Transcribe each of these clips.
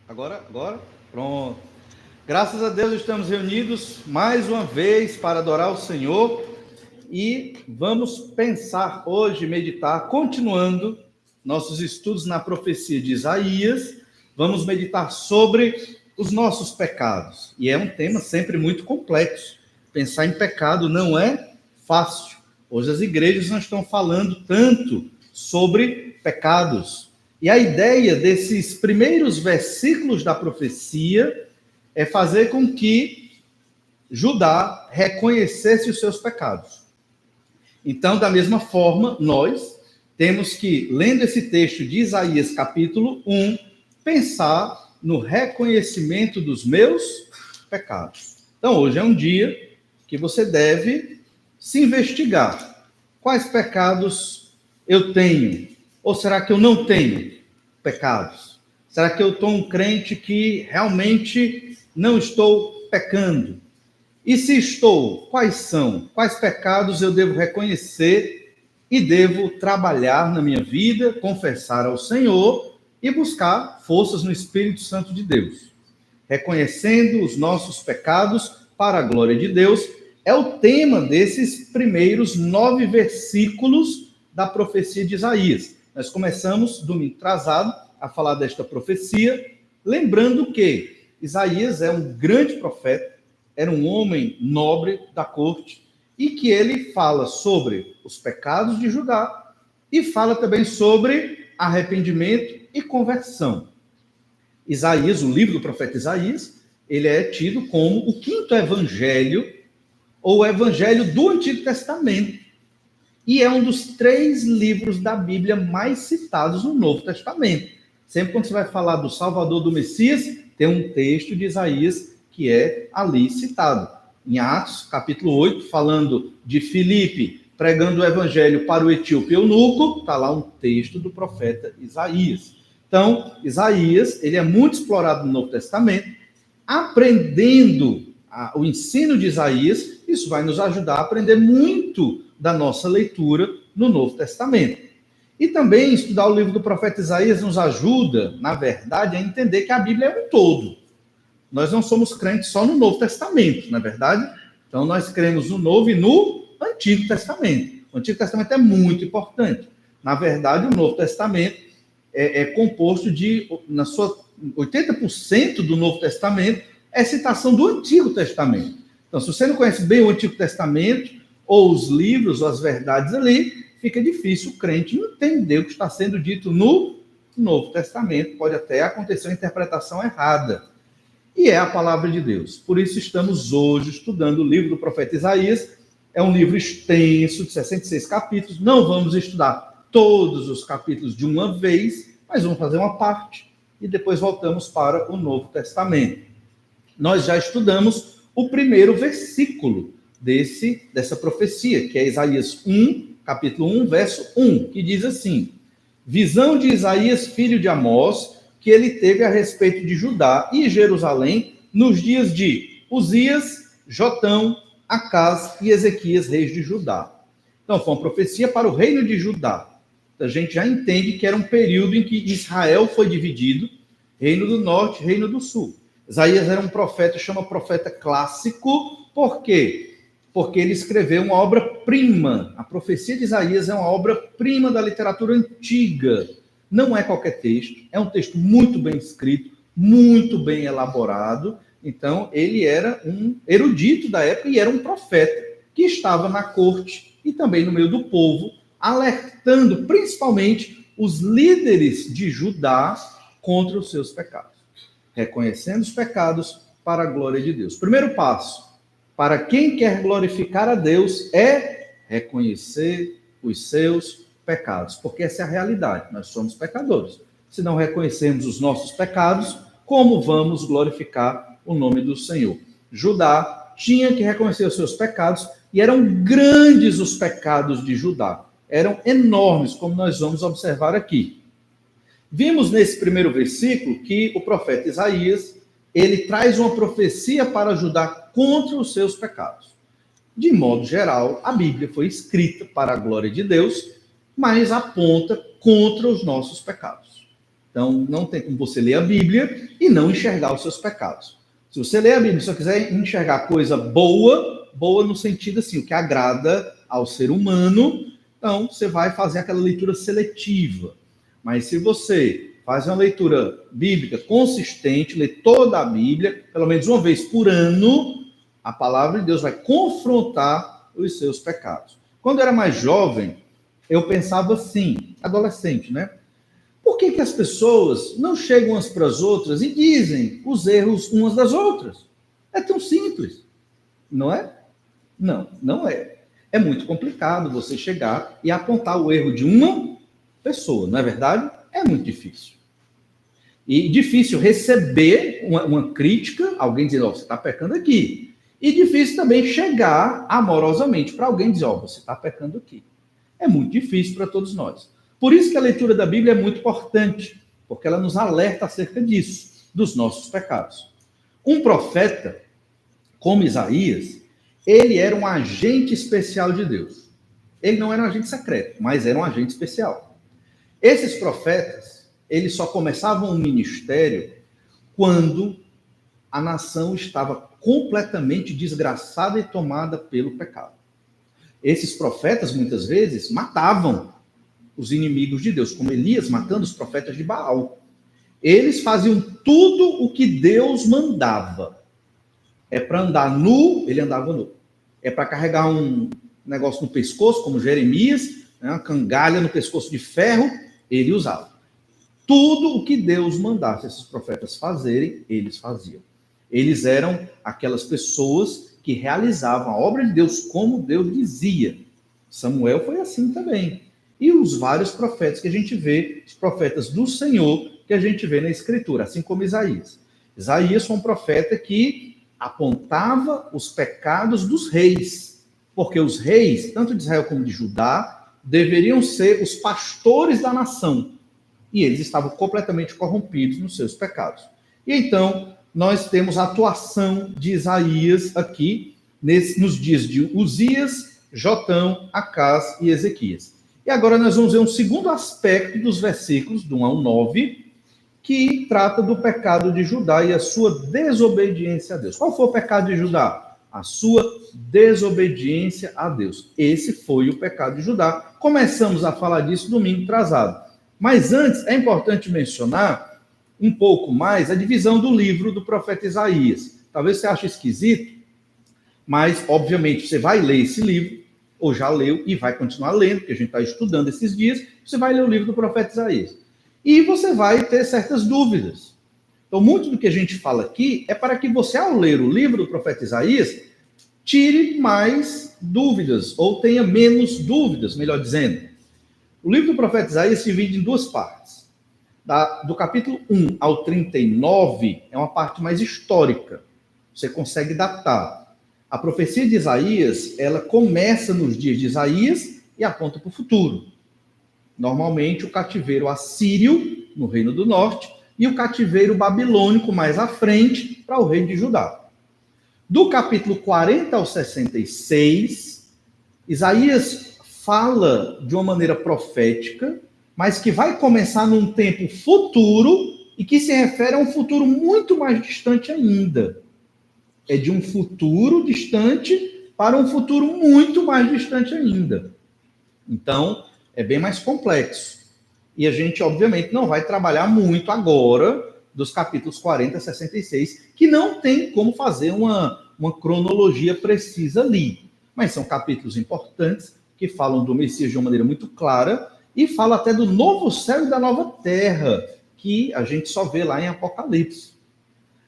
Agora? Pronto. Graças a Deus estamos reunidos mais uma vez para adorar o Senhor e vamos pensar hoje, meditar, continuando nossos estudos na profecia de Isaías, vamos meditar sobre os nossos pecados. E é um tema sempre muito complexo. Pensar em pecado não é fácil. Hoje as igrejas não estão falando tanto sobre pecados. E a ideia desses primeiros versículos da profecia é fazer com que Judá reconhecesse os seus pecados. Então, da mesma forma, nós temos que, lendo esse texto de Isaías capítulo 1, pensar no reconhecimento dos meus pecados. Então, hoje é um dia que você deve se investigar. Quais pecados eu tenho? Ou será que eu não tenho pecados? Será que eu estou um crente que realmente não estou pecando? E se estou, quais são? Quais pecados eu devo reconhecer e devo trabalhar na minha vida, confessar ao Senhor e buscar forças no Espírito Santo de Deus? Reconhecendo os nossos pecados para a glória de Deus é o tema desses primeiros 9 versículos da profecia de Isaías. Nós começamos domingo atrasado a falar desta profecia, lembrando que Isaías é um grande profeta, era um homem nobre da corte, e que ele fala sobre os pecados de Judá e fala também sobre arrependimento e conversão. Isaías, o livro do profeta Isaías, ele é tido como o 5º evangelho, ou evangelho do Antigo Testamento. E é um dos 3 livros da Bíblia mais citados no Novo Testamento. Sempre quando você vai falar do Salvador, do Messias, tem um texto de Isaías que é ali citado. Em Atos, capítulo 8, falando de Filipe pregando o evangelho para o etíope eunuco, está lá um texto do profeta Isaías. Então, Isaías, ele é muito explorado no Novo Testamento. Aprendendo o ensino de Isaías, isso vai nos ajudar a aprender muito da nossa leitura no Novo Testamento. E também estudar o livro do profeta Isaías nos ajuda, na verdade, a entender que a Bíblia é um todo. Nós não somos crentes só no Novo Testamento, na verdade. Então, nós cremos no Novo e no Antigo Testamento. O Antigo Testamento é muito importante. Na verdade, o Novo Testamento é composto de, na sua 80% do Novo Testamento é citação do Antigo Testamento. Então, se você não conhece bem o Antigo Testamento, ou os livros, ou as verdades ali, fica difícil o crente entender o que está sendo dito no Novo Testamento. Pode até acontecer uma interpretação errada. E é a palavra de Deus. Por isso estamos hoje estudando o livro do profeta Isaías. É um livro extenso, de 66 capítulos. Não vamos estudar todos os capítulos de uma vez, mas vamos fazer uma parte e depois voltamos para o Novo Testamento. Nós já estudamos o primeiro versículo dessa profecia, que é Isaías 1, capítulo 1, verso 1, que diz assim: visão de Isaías, filho de Amós, que ele teve a respeito de Judá e Jerusalém nos dias de Uzias, Jotão, Acaz e Ezequias, reis de Judá. Então, foi uma profecia para o reino de Judá. A gente já entende que era um período em que Israel foi dividido, reino do norte, reino do sul. Isaías era um profeta, chama profeta clássico, por quê? Porque ele escreveu uma obra-prima. A profecia de Isaías é uma obra-prima da literatura antiga. Não é qualquer texto, é um texto muito bem escrito, muito bem elaborado. Então, ele era um erudito da época e era um profeta que estava na corte e também no meio do povo, alertando principalmente os líderes de Judá contra os seus pecados, reconhecendo os pecados para a glória de Deus. Primeiro passo, para quem quer glorificar a Deus, é reconhecer os seus pecados, porque essa é a realidade, nós somos pecadores. Se não reconhecemos os nossos pecados, como vamos glorificar o nome do Senhor? Judá tinha que reconhecer os seus pecados, e eram grandes os pecados de Judá, eram enormes, como nós vamos observar aqui. Vimos nesse primeiro versículo que o profeta Isaías, ele traz uma profecia para Judá contra os seus pecados. De modo geral, a Bíblia foi escrita para a glória de Deus, mas aponta contra os nossos pecados. Então, não tem como você ler a Bíblia e não enxergar os seus pecados. Se você ler a Bíblia e só quiser enxergar coisa boa, boa no sentido assim, o que agrada ao ser humano, então você vai fazer aquela leitura seletiva. Mas se você faz uma leitura bíblica consistente, lê toda a Bíblia, pelo menos uma vez por ano, a palavra de Deus vai confrontar os seus pecados. Quando eu era mais jovem, eu pensava assim, adolescente, né? Por que as pessoas não chegam umas para as outras e dizem os erros umas das outras? É tão simples, não é? Não, não é. É muito complicado você chegar e apontar o erro de uma pessoa, não é verdade? É muito difícil. E difícil receber uma crítica, alguém dizer, ó, você está pecando aqui. E difícil também chegar amorosamente para alguém dizer, ó, você está pecando aqui. É muito difícil para todos nós. Por isso que a leitura da Bíblia é muito importante, porque ela nos alerta acerca disso, dos nossos pecados. Um profeta, como Isaías, ele era um agente especial de Deus. Ele não era um agente secreto, mas era um agente especial. Esses profetas, eles só começavam o ministério quando a nação estava completamente desgraçada e tomada pelo pecado. Esses profetas, muitas vezes, matavam os inimigos de Deus, como Elias matando os profetas de Baal. Eles faziam tudo o que Deus mandava. É para andar nu, ele andava nu. É para carregar um negócio no pescoço, como Jeremias, né, uma cangalha no pescoço de ferro, ele usava. Tudo o que Deus mandasse esses profetas fazerem, eles faziam. Eles eram aquelas pessoas que realizavam a obra de Deus como Deus dizia. Samuel foi assim também. E os vários profetas que a gente vê, os profetas do Senhor, que a gente vê na Escritura, assim como Isaías. Isaías foi um profeta que apontava os pecados dos reis, porque os reis, tanto de Israel como de Judá, deveriam ser os pastores da nação, e eles estavam completamente corrompidos nos seus pecados. E então, nós temos a atuação de Isaías aqui, nos dias de Uzias, Jotão, Acás e Ezequias. E agora nós vamos ver um segundo aspecto dos versículos, do 1 ao 9, que trata do pecado de Judá e a sua desobediência a Deus. Qual foi o pecado de Judá? A sua desobediência a Deus. Esse foi o pecado de Judá. Começamos a falar disso domingo atrasado. Mas antes, é importante mencionar um pouco mais a divisão do livro do profeta Isaías. Talvez você ache esquisito, mas, obviamente, você vai ler esse livro, ou já leu e vai continuar lendo, porque a gente está estudando esses dias, você vai ler o livro do profeta Isaías. E você vai ter certas dúvidas. Então, muito do que a gente fala aqui é para que você, ao ler o livro do profeta Isaías, tire mais dúvidas, ou tenha menos dúvidas, melhor dizendo. O livro do profeta Isaías se divide em duas partes. Do capítulo 1 ao 39 é uma parte mais histórica. Você consegue datar. A profecia de Isaías, ela começa nos dias de Isaías e aponta para o futuro. Normalmente, o cativeiro assírio, no Reino do Norte, e o cativeiro babilônico, mais à frente, para o reino de Judá. Do capítulo 40 ao 66, Isaías fala de uma maneira profética, mas que vai começar num tempo futuro e que se refere a um futuro muito mais distante ainda. É de um futuro distante para um futuro muito mais distante ainda. Então, é bem mais complexo. E a gente, obviamente, não vai trabalhar muito agora dos capítulos 40 a 66, que não tem como fazer uma cronologia precisa ali. Mas são capítulos importantes que falam do Messias de uma maneira muito clara e fala até do novo céu e da nova terra, que a gente só vê lá em Apocalipse.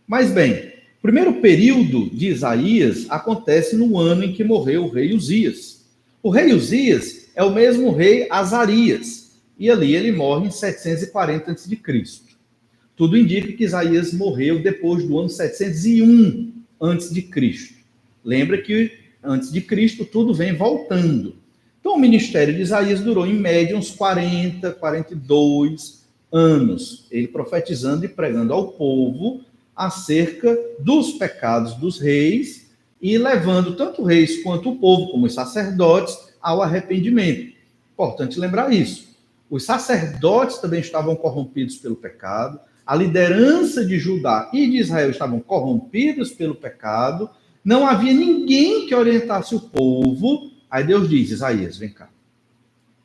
Mas bem, o primeiro período de Isaías acontece no ano em que morreu o rei Uzias. O rei Uzias é o mesmo rei Azarias, e ali ele morre em 740 a.C. Tudo indica que Isaías morreu depois do ano 701 a.C. Lembra que antes de Cristo tudo vem voltando. Então o ministério de Isaías durou em média uns 40, 42 anos, ele profetizando e pregando ao povo acerca dos pecados dos reis e levando tanto reis quanto o povo, como os sacerdotes, ao arrependimento. Importante lembrar isso. os sacerdotes também estavam corrompidos pelo pecado, a liderança de Judá e de Israel estavam corrompidos pelo pecado, não havia ninguém que orientasse o povo. Aí Deus diz: Isaías, vem cá,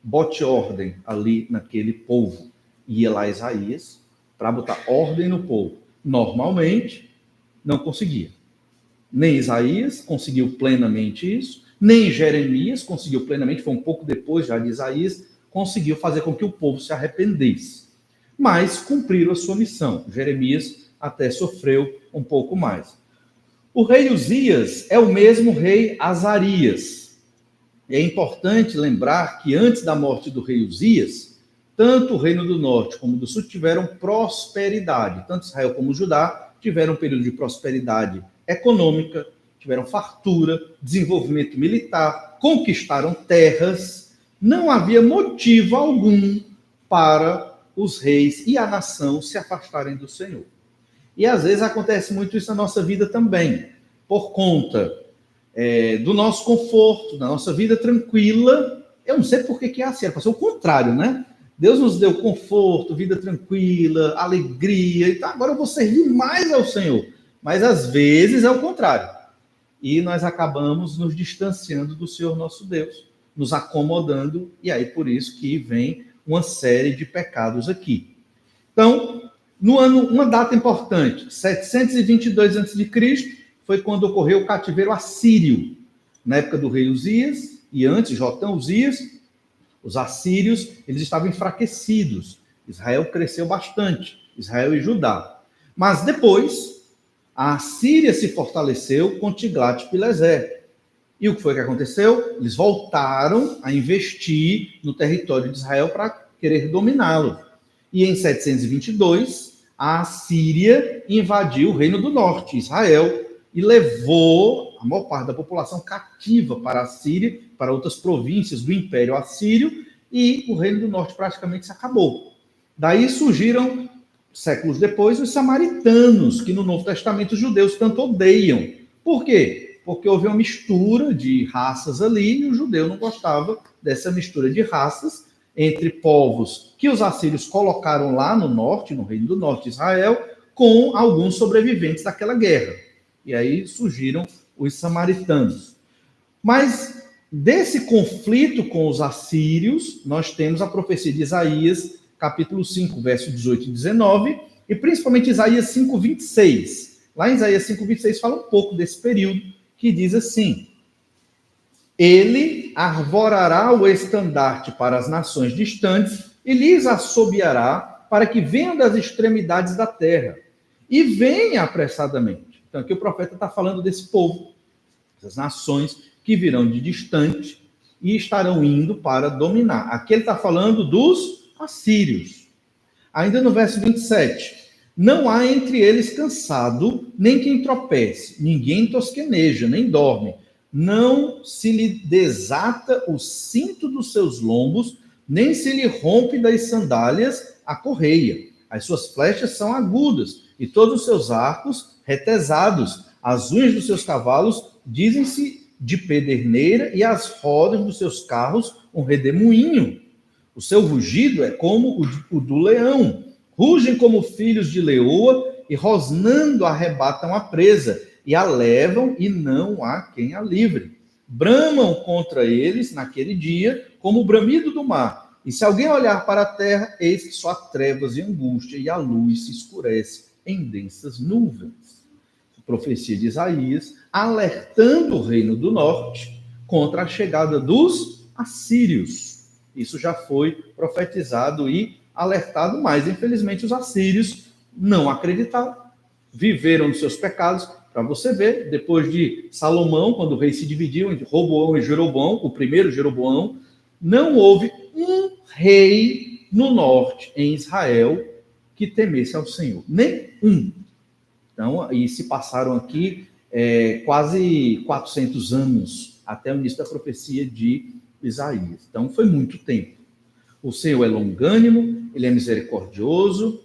bote ordem ali naquele povo. Ia lá Isaías para botar ordem no povo. Normalmente, não conseguia. Nem Isaías conseguiu plenamente isso, nem Jeremias conseguiu plenamente, foi um pouco depois já de Isaías, conseguiu fazer com que o povo se arrependesse. Mas cumpriram a sua missão. Jeremias até sofreu um pouco mais. O rei Uzias é o mesmo rei Azarias. É importante lembrar que antes da morte do rei Uzias, tanto o reino do norte como do sul tiveram prosperidade. Tanto Israel como Judá tiveram um período de prosperidade econômica, tiveram fartura, desenvolvimento militar, conquistaram terras. Não havia motivo algum para os reis e a nação se afastarem do Senhor. E às vezes acontece muito isso na nossa vida também, por conta do nosso conforto, da nossa vida tranquila. Eu não sei por que é assim, é o contrário, né? Deus nos deu conforto, vida tranquila, alegria, então agora eu vou servir mais ao Senhor. Mas às vezes é o contrário. E nós acabamos nos distanciando do Senhor nosso Deus, nos acomodando, e aí por isso que vem uma série de pecados aqui. Então, no ano, uma data importante, 722 a.C., foi quando ocorreu o cativeiro assírio. Na época do rei Uzias, e antes, Jotão, Uzias, os assírios, eles estavam enfraquecidos. Israel cresceu bastante, Israel e Judá. Mas depois, a Assíria se fortaleceu com Tiglat-Pileser. E o que foi que aconteceu? Eles voltaram a investir no território de Israel para querer dominá-lo. E em 722, a Assíria invadiu o reino do norte, Israel, e levou a maior parte da população cativa para a Síria, para outras províncias do Império Assírio, e o reino do norte praticamente se acabou. Daí surgiram, séculos depois, os samaritanos, que no Novo Testamento os judeus tanto odeiam. Por quê? Porque houve uma mistura de raças ali, e o judeu não gostava dessa mistura de raças entre povos que os assírios colocaram lá no norte, no reino do norte de Israel, com alguns sobreviventes daquela guerra. E aí surgiram os samaritanos. Mas desse conflito com os assírios, nós temos a profecia de Isaías, capítulo 5, versos 18 e 19, e principalmente Isaías 5, 26. Lá em Isaías 5, 26 fala um pouco desse período, que diz assim: ele arvorará o estandarte para as nações distantes e lhes assobiará para que venham das extremidades da terra e venha apressadamente. Então aqui o profeta está falando desse povo, dessas nações que virão de distante e estarão indo para dominar. Aqui ele está falando dos assírios. Ainda no verso 27, não há entre eles cansado, nem quem tropece, ninguém tosqueneja, nem dorme. Não se lhe desata o cinto dos seus lombos, nem se lhe rompe das sandálias a correia. As suas flechas são agudas, e todos os seus arcos retesados. As unhas dos seus cavalos dizem-se de pederneira, e as rodas dos seus carros um redemoinho. O seu rugido é como o do leão. Rugem como filhos de leoa, e rosnando arrebatam a presa, e a levam, e não há quem a livre. Bramam contra eles, naquele dia, como o bramido do mar. E se alguém olhar para a terra, eis que só há trevas e angústia, e a luz se escurece em densas nuvens. Profecia de Isaías, alertando o reino do norte contra a chegada dos assírios. Isso já foi profetizado e alertado, mas infelizmente os assírios não acreditaram, viveram nos seus pecados. Para você ver, depois de Salomão, quando o rei se dividiu entre Roboão e Jeroboão, o primeiro Jeroboão, não houve um rei no norte, em Israel, que temesse ao Senhor. Nem um. Então, e se passaram aqui quase 400 anos, até o início da profecia de Isaías. Então, foi muito tempo. O Senhor é longânimo, ele é misericordioso,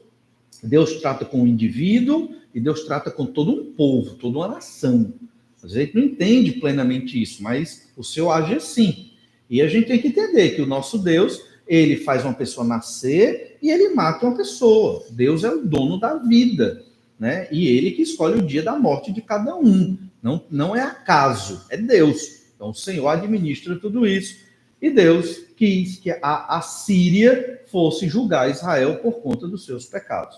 Deus trata com o indivíduo e Deus trata com todo um povo, toda uma nação. Às vezes a gente não entende plenamente isso, mas o Senhor age assim. E a gente tem que entender que o nosso Deus, ele faz uma pessoa nascer e ele mata uma pessoa. Deus é o dono da vida, né? E ele que escolhe o dia da morte de cada um. Não é acaso, é Deus. Então o Senhor administra tudo isso. E Deus quis que a Síria fosse julgar Israel por conta dos seus pecados.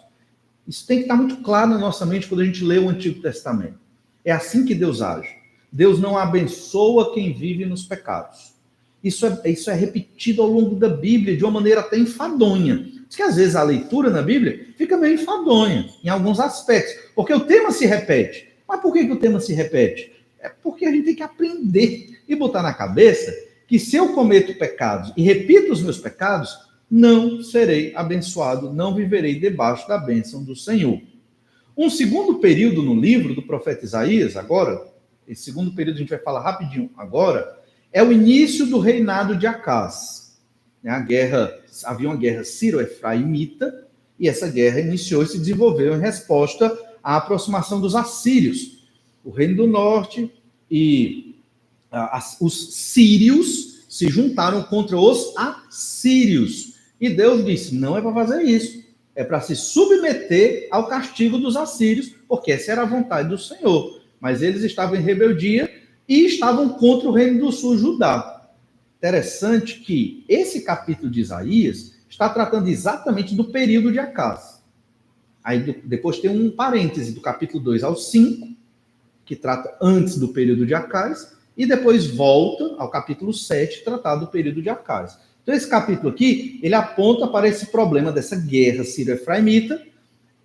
Isso tem que estar muito claro na nossa mente quando a gente lê o Antigo Testamento. É assim que Deus age. Deus não abençoa quem vive nos pecados. Isso é repetido ao longo da Bíblia de uma maneira até enfadonha. Diz que às vezes a leitura na Bíblia fica meio enfadonha em alguns aspectos, porque o tema se repete. Mas por que o tema se repete? É porque a gente tem que aprender e botar na cabeça que se eu cometo pecados e repito os meus pecados, não serei abençoado, não viverei debaixo da bênção do Senhor. Um segundo período no livro do profeta Isaías, agora, esse segundo período a gente vai falar rapidinho agora, é o início do reinado de Acaz. Havia uma guerra sírio-efraimita, e essa guerra iniciou e se desenvolveu em resposta à aproximação dos assírios. O reino do norte e os sírios se juntaram contra os assírios. E Deus disse, não é para fazer isso. É para se submeter ao castigo dos assírios, porque essa era a vontade do Senhor. Mas eles estavam em rebeldia e estavam contra o reino do sul, Judá. Interessante que esse capítulo de Isaías está tratando exatamente do período de Acaz. Aí depois tem um parêntese do capítulo 2 ao 5, que trata antes do período de Acaz, e depois volta ao capítulo 7, tratar do período de Acaz. Então, esse capítulo aqui, ele aponta para esse problema dessa guerra sírio-efraimita,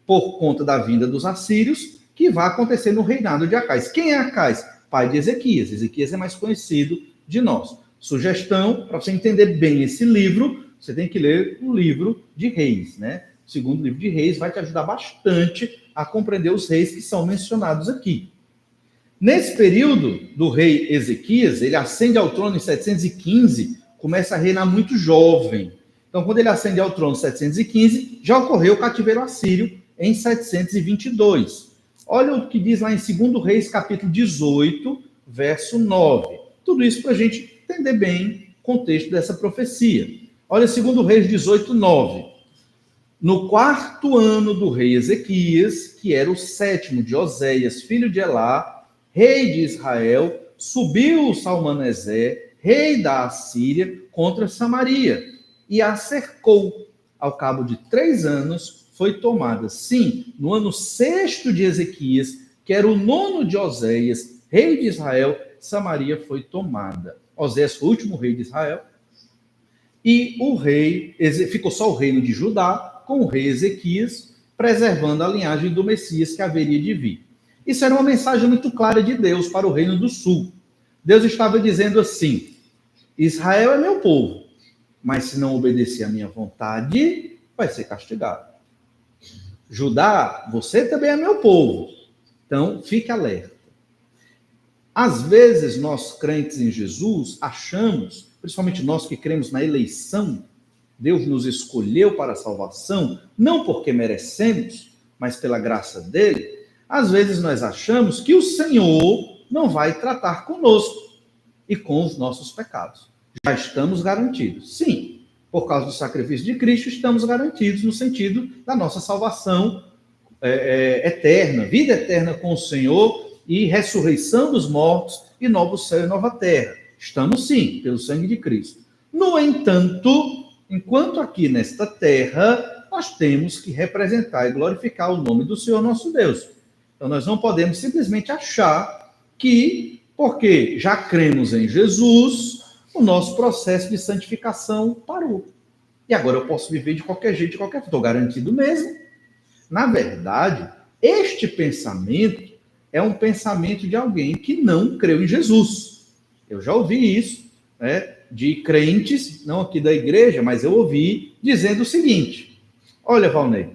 por conta da vinda dos assírios, que vai acontecer no reinado de Acaz. Quem é Acaz? Pai de Ezequias. Ezequias é mais conhecido de nós. Sugestão, para você entender bem esse livro, você tem que ler o livro de Reis, né? O segundo livro de Reis vai te ajudar bastante a compreender os reis que são mencionados aqui. Nesse período do rei Ezequias, ele ascende ao trono em 715, começa a reinar muito jovem. Então, quando ele ascende ao trono em 715, já ocorreu o cativeiro assírio em 722. Olha o que diz lá em 2 Reis, capítulo 18, verso 9. Tudo isso para a gente entender bem o contexto dessa profecia. Olha 2 Reis 18, 9. No 4º ano do rei Ezequias, que era o 7º de Oséias, filho de Elá, rei de Israel, subiu Salmaneser, rei da Assíria, contra Samaria, e a cercou. Ao cabo de 3 anos, foi tomada. Sim, no ano 6º de Ezequias, que era o 9º de Oséias, rei de Israel, Samaria foi tomada. Oséias foi o último rei de Israel, e ficou só o reino de Judá, com o rei Ezequias, preservando a linhagem do Messias que haveria de vir. Isso era uma mensagem muito clara de Deus para o reino do sul. Deus estava dizendo assim, Israel é meu povo, mas se não obedecer à minha vontade, vai ser castigado. Judá, você também é meu povo, então fique alerta. Às vezes, nós crentes em Jesus achamos, principalmente nós que cremos na eleição, Deus nos escolheu para a salvação, não porque merecemos, mas pela graça dele. Às vezes nós achamos que o Senhor não vai tratar conosco e com os nossos pecados. Já estamos garantidos. Sim, por causa do sacrifício de Cristo, estamos garantidos no sentido da nossa salvação eterna, vida eterna com o Senhor e ressurreição dos mortos e novo céu e nova terra. Estamos sim, pelo sangue de Cristo. No entanto, enquanto aqui nesta terra, nós temos que representar e glorificar o nome do Senhor nosso Deus. Então, nós não podemos simplesmente achar que, porque já cremos em Jesus, o nosso processo de santificação parou. E agora eu posso viver de qualquer jeito, de qualquer forma. Estou garantido mesmo. Na verdade, este pensamento é um pensamento de alguém que não creu em Jesus. Eu já ouvi isso, né, de crentes, não aqui da igreja, mas eu ouvi dizendo o seguinte, olha, Valnei,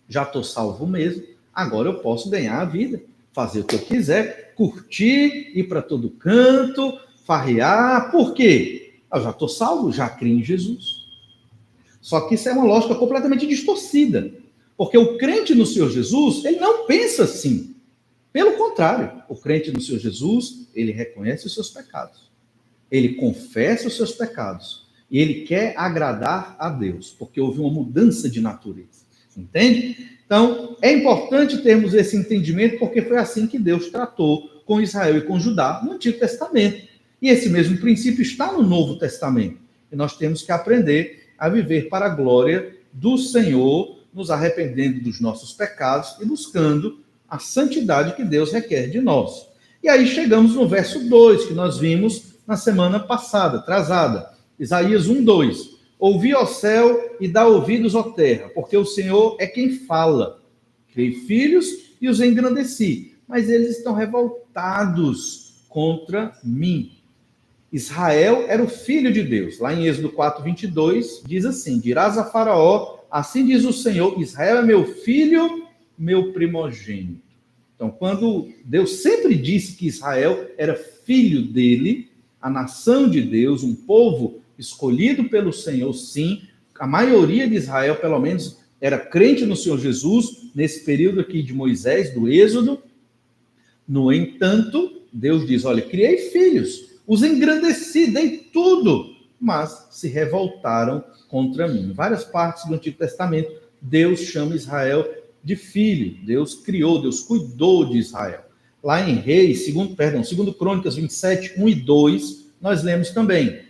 já estou salvo mesmo, agora eu posso ganhar a vida, fazer o que eu quiser, curtir, ir para todo canto, farrear. Por quê? Eu já estou salvo, já creio em Jesus. Só que isso é uma lógica completamente distorcida, porque o crente no Senhor Jesus, ele não pensa assim. Pelo contrário, o crente no Senhor Jesus, ele reconhece os seus pecados. Ele confessa os seus pecados. E ele quer agradar a Deus, porque houve uma mudança de natureza. Entende? Então, é importante termos esse entendimento, porque foi assim que Deus tratou com Israel e com Judá no Antigo Testamento. E esse mesmo princípio está no Novo Testamento. E nós temos que aprender a viver para a glória do Senhor, nos arrependendo dos nossos pecados e buscando a santidade que Deus requer de nós. E aí chegamos no verso 2, que nós vimos na semana passada, atrasada. Isaías 1:2. Ouvi, ó céu, e dá ouvidos, ó terra, porque o Senhor é quem fala. Criei filhos e os engrandeci, mas eles estão revoltados contra mim. Israel era o filho de Deus. Lá em Êxodo 4:22, diz assim: dirás a Faraó, assim diz o Senhor, Israel é meu filho, meu primogênito. Então, quando Deus sempre disse que Israel era filho dele, a nação de Deus, um povo escolhido pelo Senhor, sim, a maioria de Israel, pelo menos, era crente no Senhor Jesus, nesse período aqui de Moisés, do Êxodo. No entanto, Deus diz, olha, criei filhos, os engrandeci, dei tudo, mas se revoltaram contra mim. Em várias partes do Antigo Testamento, Deus chama Israel de filho. Deus criou, Deus cuidou de Israel. Lá em Reis, segundo Crônicas 27, 1 e 2, nós lemos também.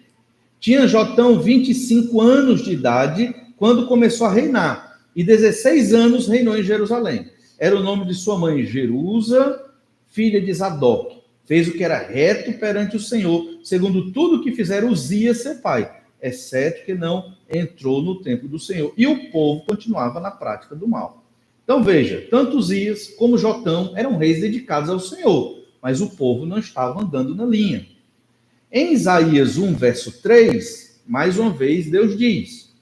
Tinha Jotão 25 anos de idade quando começou a reinar, e 16 anos reinou em Jerusalém. Era o nome de sua mãe, Jerusa, filha de Zadok. Fez o que era reto perante o Senhor, segundo tudo que fizera Uzias, seu pai, exceto que não entrou no templo do Senhor. E o povo continuava na prática do mal. Então veja, tanto Uzias como Jotão eram reis dedicados ao Senhor, mas o povo não estava andando na linha. Em Isaías 1, verso 3, mais uma vez Deus diz,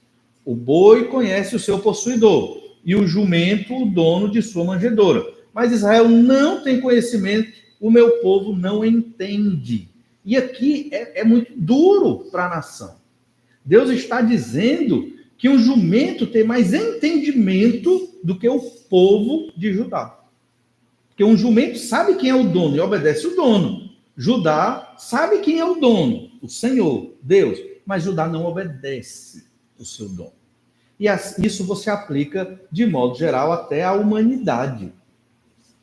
o boi conhece o seu possuidor, e o jumento o dono de sua manjedoura. Mas Israel não tem conhecimento, o meu povo não entende. E aqui é muito duro para a nação. Deus está dizendo que um jumento tem mais entendimento do que o povo de Judá. Porque um jumento sabe quem é o dono e obedece o dono. Judá sabe quem é o dono, o Senhor, Deus, mas Judá não obedece o seu dono. E isso você aplica, de modo geral, até à humanidade.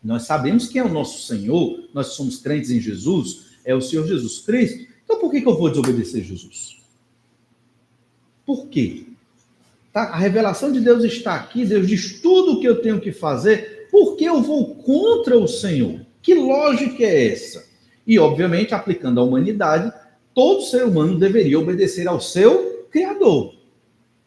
Nós sabemos quem é o nosso Senhor, nós somos crentes em Jesus, é o Senhor Jesus Cristo. Então por que eu vou desobedecer Jesus? Por quê? Tá? A revelação de Deus está aqui, Deus diz tudo o que eu tenho que fazer, por que eu vou contra o Senhor? Que lógica é essa? E, obviamente, aplicando à humanidade, todo ser humano deveria obedecer ao seu Criador.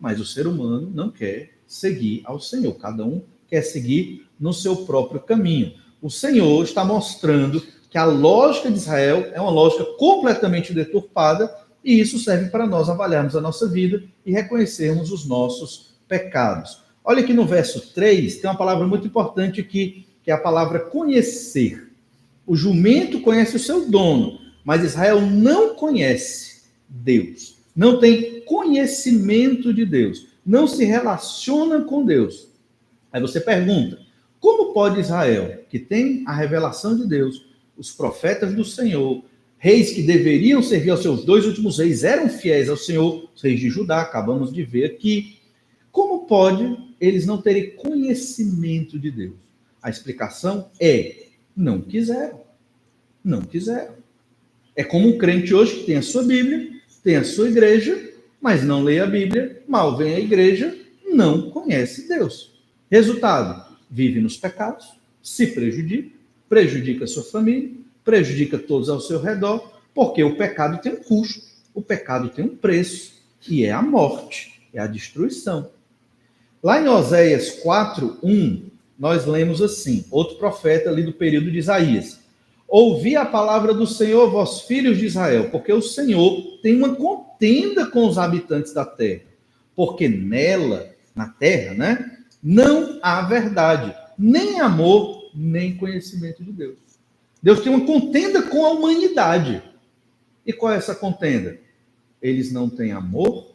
Mas o ser humano não quer seguir ao Senhor. Cada um quer seguir no seu próprio caminho. O Senhor está mostrando que a lógica de Israel é uma lógica completamente deturpada e isso serve para nós avaliarmos a nossa vida e reconhecermos os nossos pecados. Olha aqui no verso 3, tem uma palavra muito importante aqui, que é a palavra conhecer. O jumento conhece o seu dono, mas Israel não conhece Deus. Não tem conhecimento de Deus. Não se relaciona com Deus. Aí você pergunta, como pode Israel, que tem a revelação de Deus, os profetas do Senhor, reis que deveriam servir aos seus dois últimos reis, eram fiéis ao Senhor, os reis de Judá, acabamos de ver aqui, como pode eles não terem conhecimento de Deus? A explicação é, não quiseram. Não quiseram. É como um crente hoje que tem a sua Bíblia, tem a sua igreja, mas não lê a Bíblia, mal vem à igreja, não conhece Deus. Resultado, vive nos pecados, se prejudica, prejudica a sua família, prejudica todos ao seu redor, porque o pecado tem um custo, o pecado tem um preço, e é a morte, é a destruição. Lá em Oséias 4:1, nós lemos assim, outro profeta ali do período de Isaías. Ouvi a palavra do Senhor, vós filhos de Israel, porque o Senhor tem uma contenda com os habitantes da terra, porque nela, na terra, né, não há verdade, nem amor, nem conhecimento de Deus. Deus tem uma contenda com a humanidade. E qual é essa contenda? Eles não têm amor,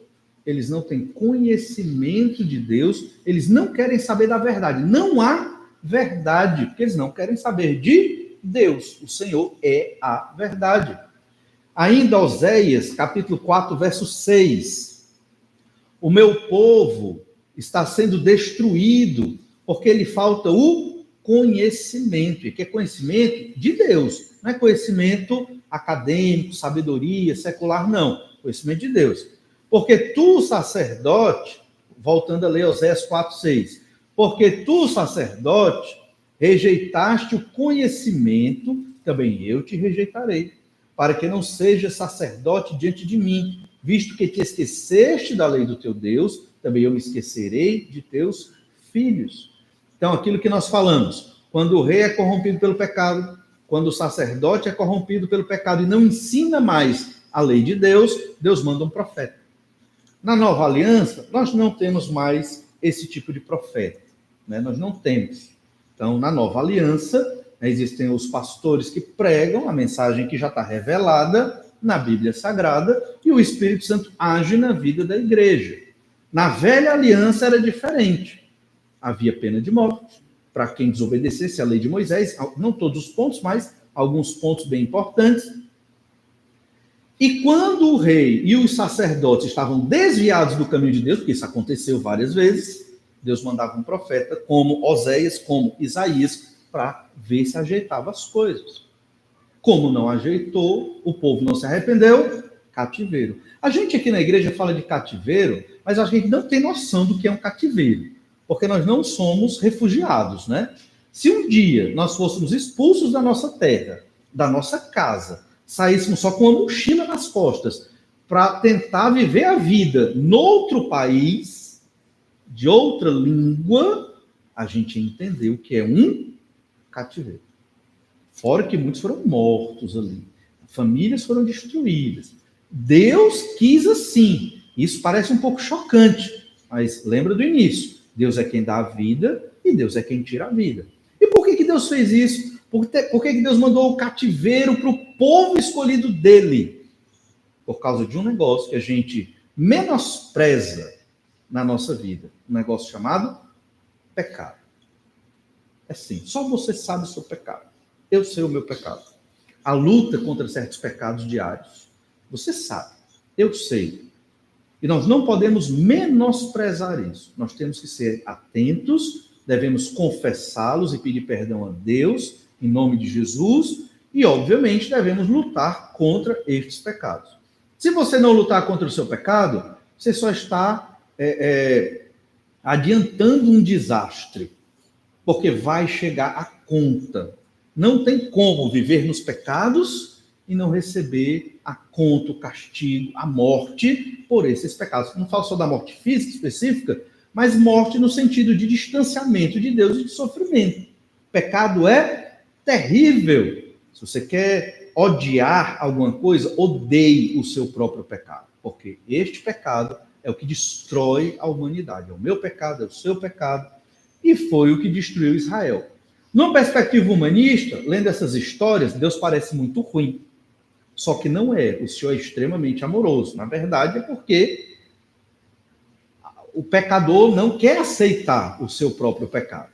eles não têm conhecimento de Deus, eles não querem saber da verdade. Não há verdade, porque eles não querem saber de Deus. O Senhor é a verdade. Ainda Oséias, capítulo 4, verso 6. O meu povo está sendo destruído porque lhe falta o conhecimento. E que é conhecimento de Deus. Não é conhecimento acadêmico, sabedoria, secular, não. Conhecimento de Deus. Porque tu, sacerdote, voltando a ler Oséias 4, 6. Porque tu, sacerdote, rejeitaste o conhecimento, também eu te rejeitarei, para que não seja sacerdote diante de mim, visto que te esqueceste da lei do teu Deus, também eu me esquecerei de teus filhos. Então, aquilo que nós falamos, quando o rei é corrompido pelo pecado, quando o sacerdote é corrompido pelo pecado e não ensina mais a lei de Deus, Deus manda um profeta. Na nova aliança, nós não temos mais esse tipo de profeta, né? Nós não temos. Então, na nova aliança, existem os pastores que pregam a mensagem que já está revelada na Bíblia Sagrada e o Espírito Santo age na vida da igreja. Na velha aliança era diferente. Havia pena de morte para quem desobedecesse a lei de Moisés, não todos os pontos, mas alguns pontos bem importantes. E quando o rei e os sacerdotes estavam desviados do caminho de Deus, porque isso aconteceu várias vezes, Deus mandava um profeta como Oséias, como Isaías, para ver se ajeitava as coisas. Como não ajeitou, o povo não se arrependeu, cativeiro. A gente aqui na igreja fala de cativeiro, mas a gente não tem noção do que é um cativeiro, porque nós não somos refugiados, né? Se um dia nós fôssemos expulsos da nossa terra, da nossa casa, saíssemos só com uma mochila nas costas para tentar viver a vida noutro país, de outra língua, a gente entendeu que é um cativeiro. Fora que muitos foram mortos ali. Famílias foram destruídas. Deus quis assim. Isso parece um pouco chocante, mas lembra do início. Deus é quem dá a vida e Deus é quem tira a vida. E por que Deus fez isso? Por que Deus mandou o cativeiro para o povo escolhido dele? Por causa de um negócio que a gente menospreza na nossa vida. Um negócio chamado pecado. É assim, só você sabe o seu pecado. Eu sei o meu pecado. A luta contra certos pecados diários. Você sabe. Eu sei. E nós não podemos menosprezar isso. Nós temos que ser atentos, devemos confessá-los e pedir perdão a Deus, em nome de Jesus, e, obviamente, devemos lutar contra estes pecados. Se você não lutar contra o seu pecado, você só está adiantando um desastre, porque vai chegar a conta. Não tem como viver nos pecados e não receber a conta, o castigo, a morte por esses pecados. Não falo só da morte física específica, mas morte no sentido de distanciamento de Deus e de sofrimento. Pecado é terrível. Se você quer odiar alguma coisa, odeie o seu próprio pecado, porque este pecado é o que destrói a humanidade. É o meu pecado, é o seu pecado, e foi o que destruiu Israel. Numa perspectiva humanista, lendo essas histórias, Deus parece muito ruim. Só que não é. O Senhor é extremamente amoroso. Na verdade, é porque o pecador não quer aceitar o seu próprio pecado.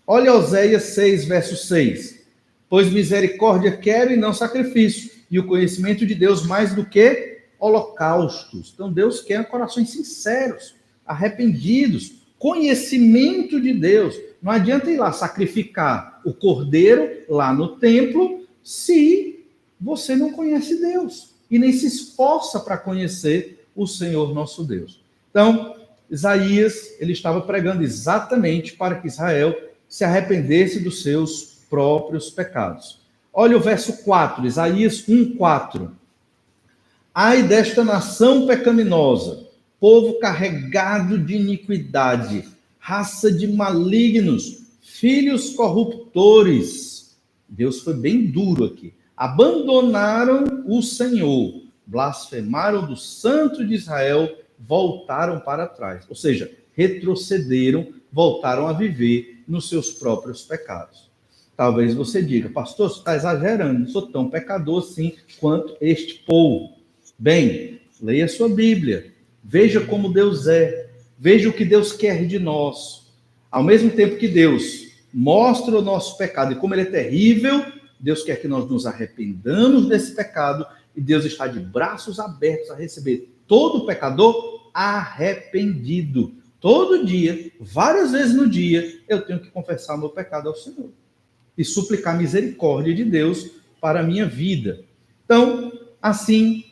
Olha Oséias 6, verso 6. Pois misericórdia quero e não sacrifício, e o conhecimento de Deus mais do que holocaustos. Então Deus quer corações sinceros, arrependidos, conhecimento de Deus. Não adianta ir lá sacrificar o cordeiro lá no templo se você não conhece Deus e nem se esforça para conhecer o Senhor nosso Deus. Então, Isaías, ele estava pregando exatamente para que Israel se arrependesse dos seus próprios pecados. Olha o verso 4, Isaías 1:4. Ai desta nação pecaminosa, povo carregado de iniquidade, raça de malignos, filhos corruptores. Deus foi bem duro aqui. Abandonaram o Senhor, blasfemaram do Santo de Israel, voltaram para trás. Ou seja, retrocederam, voltaram a viver nos seus próprios pecados. Talvez você diga, pastor, você está exagerando, não sou tão pecador assim quanto este povo. Bem, leia sua Bíblia, veja como Deus é, veja o que Deus quer de nós. Ao mesmo tempo que Deus mostra o nosso pecado e como ele é terrível, Deus quer que nós nos arrependamos desse pecado E Deus está de braços abertos a receber todo pecador arrependido. Todo dia, várias vezes no dia, eu tenho que confessar meu pecado ao Senhor e suplicar misericórdia de Deus para a minha vida. Então, assim,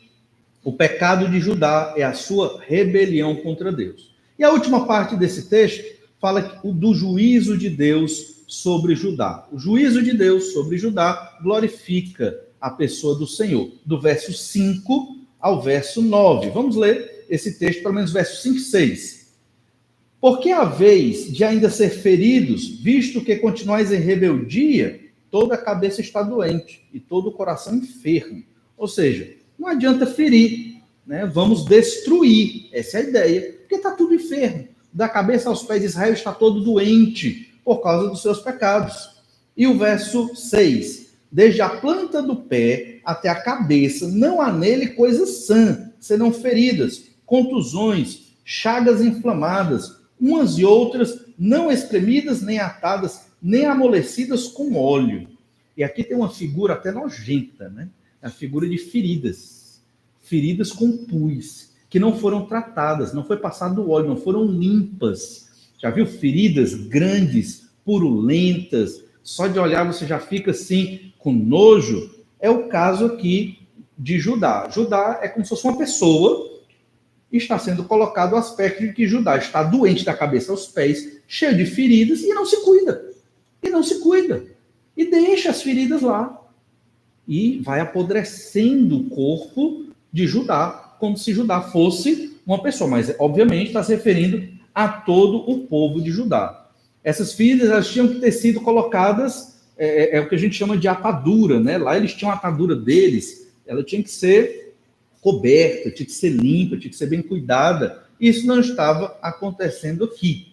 o pecado de Judá é a sua rebelião contra Deus. E a última parte desse texto fala do juízo de Deus sobre Judá. O juízo de Deus sobre Judá glorifica a pessoa do Senhor, do verso 5 ao verso 9. Vamos ler esse texto, pelo menos verso 5 e 6. Porque a vez de ainda ser feridos, visto que continuais em rebeldia, toda a cabeça está doente e todo o coração enfermo. Ou seja, não adianta ferir, né? Vamos destruir. Essa é a ideia, porque está tudo enfermo. Da cabeça aos pés de Israel está todo doente por causa dos seus pecados. E o verso 6. Desde a planta do pé até a cabeça, não há nele coisa sã, senão feridas, contusões, chagas inflamadas, umas e outras não espremidas, nem atadas, nem amolecidas com óleo. E aqui tem uma figura até nojenta, né? A figura de feridas. Feridas com pus, que não foram tratadas, não foi passado óleo, não foram limpas. Já viu feridas grandes, purulentas? Só de olhar você já fica assim, com nojo. É o caso aqui de Judá. Judá é como se fosse uma pessoa, e está sendo colocado o aspecto de que Judá está doente da cabeça aos pés, cheio de feridas, e não se cuida. E não se cuida. E deixa as feridas lá. E vai apodrecendo o corpo de Judá, como se Judá fosse uma pessoa. Mas, obviamente, está se referindo a todo o povo de Judá. Essas feridas, elas tinham que ter sido colocadas, é o que a gente chama de atadura, né? Lá eles tinham a atadura deles, ela tinha que ser coberta, tinha que ser limpa, tinha que ser bem cuidada. Isso não estava acontecendo aqui.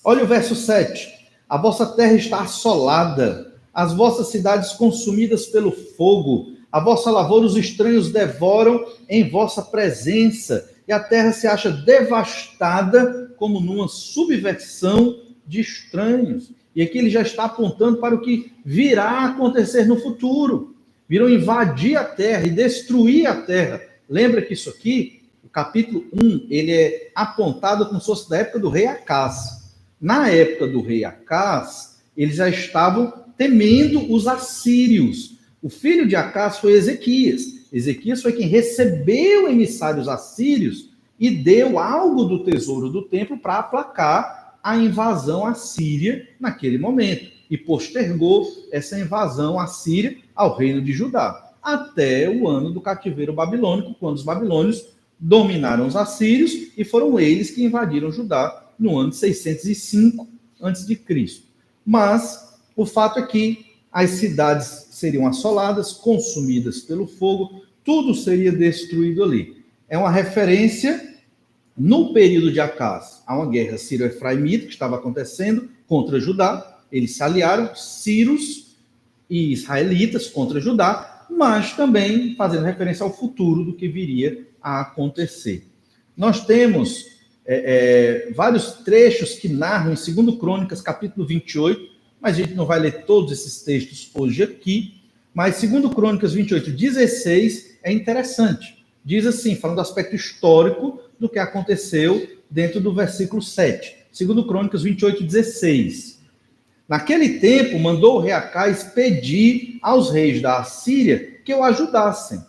Olha o verso 7. A vossa terra está assolada, as vossas cidades consumidas pelo fogo, a vossa lavoura os estranhos devoram em vossa presença, e a terra se acha devastada como numa subversão de estranhos. E aqui ele já está apontando para o que virá a acontecer no futuro. Virão invadir a terra e destruir a terra. Lembra que isso aqui, o capítulo 1, ele é apontado como se fosse da época do rei Acás. Na época do rei Acás, eles já estavam temendo os assírios. O filho de Acás foi Ezequias. Ezequias foi quem recebeu emissários assírios e deu algo do tesouro do templo para aplacar a invasão assíria naquele momento. E postergou essa invasão assíria ao reino de Judá, até o ano do cativeiro babilônico, quando os babilônios dominaram os assírios e foram eles que invadiram Judá no ano de 605 a.C. Mas o fato é que as cidades seriam assoladas, consumidas pelo fogo, tudo seria destruído ali. É uma referência no período de Acás a uma guerra sírio-efraimita que estava acontecendo contra Judá. Eles se aliaram, sírios e israelitas, contra Judá, mas também fazendo referência ao futuro do que viria a acontecer. Nós temos vários trechos que narram em 2 Crônicas, capítulo 28, mas a gente não vai ler todos esses textos hoje aqui, mas 2 Crônicas 28, 16 é interessante. Diz assim, falando do aspecto histórico do que aconteceu dentro do versículo 7. 2 Crônicas 28, 16. Naquele tempo, mandou o rei Acás pedir aos reis da Assíria que o ajudassem,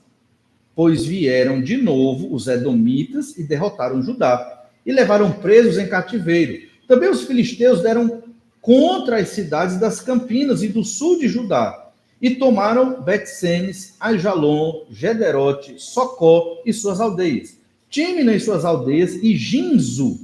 pois vieram de novo os edomitas e derrotaram Judá, e levaram presos em cativeiro. Também os filisteus deram contra as cidades das campinas e do sul de Judá, e tomaram Bet-Semes, Aijalon, Gederote, Socó e suas aldeias, Tímina e suas aldeias, e Ginzo,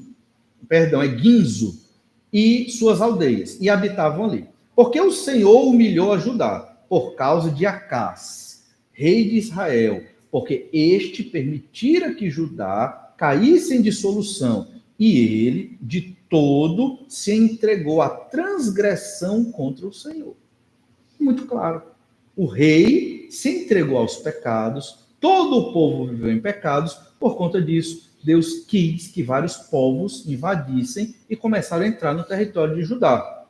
e suas aldeias, e habitavam ali. Porque o Senhor humilhou a Judá, por causa de Acás, rei de Israel, porque este permitira que Judá caísse em dissolução, e ele, de todo, se entregou à transgressão contra o Senhor. Muito claro. O rei se entregou aos pecados, todo o povo viveu em pecados, por conta disso, Deus quis que vários povos invadissem e começaram a entrar no território de Judá.